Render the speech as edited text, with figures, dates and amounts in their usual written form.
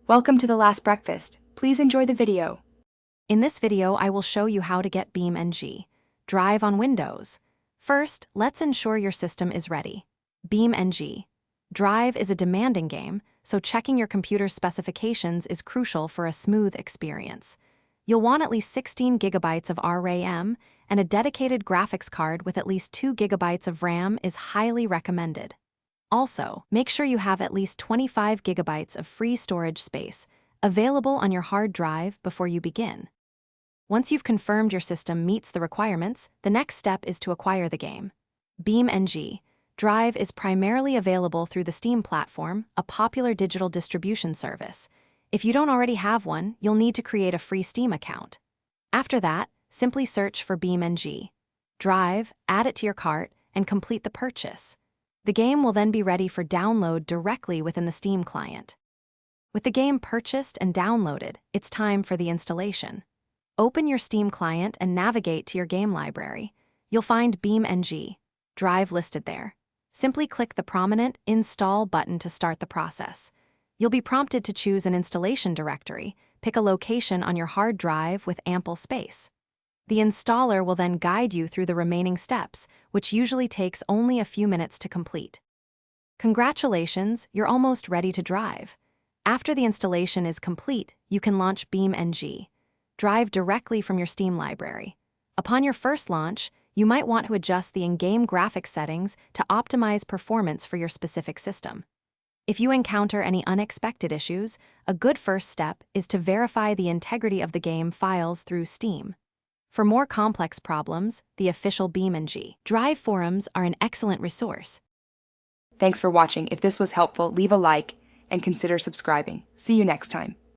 Welcome to The Last Breakfast. Please enjoy the video. In this video, I will show you how to get BeamNG Drive on Windows. First, let's ensure your system is ready. BeamNG Drive is a demanding game, so checking your computer's specifications is crucial for a smooth experience. You'll want at least 16 gigabytes of RAM, and a dedicated graphics card with at least 2 gigabytes of RAM is highly recommended. Also, make sure you have at least 25 gigabytes of free storage space available on your hard drive before you begin. Once you've confirmed your system meets the requirements, the next step is to acquire the game. BeamNG Drive is primarily available through the Steam platform, a popular digital distribution service. If you don't already have one, you'll need to create a free Steam account. After that, simply search for BeamNG Drive, add it to your cart, and complete the purchase. The game will then be ready for download directly within the Steam client. With the game purchased and downloaded, it's time for the installation. Open your Steam client and navigate to your game library. You'll find BeamNG Drive listed there. Simply click the prominent Install button to start the process. You'll be prompted to choose an installation directory. Pick a location on your hard drive with ample space. The installer will then guide you through the remaining steps, which usually takes only a few minutes to complete. Congratulations, you're almost ready to drive. After the installation is complete, you can launch BeamNG Drive directly from your Steam library. Upon your first launch, you might want to adjust the in-game graphics settings to optimize performance for your specific system. If you encounter any unexpected issues, a good first step is to verify the integrity of the game files through Steam. For more complex problems, the official BeamNG Drive forums are an excellent resource. Thanks for watching. If this was helpful, leave a like and consider subscribing. See you next time.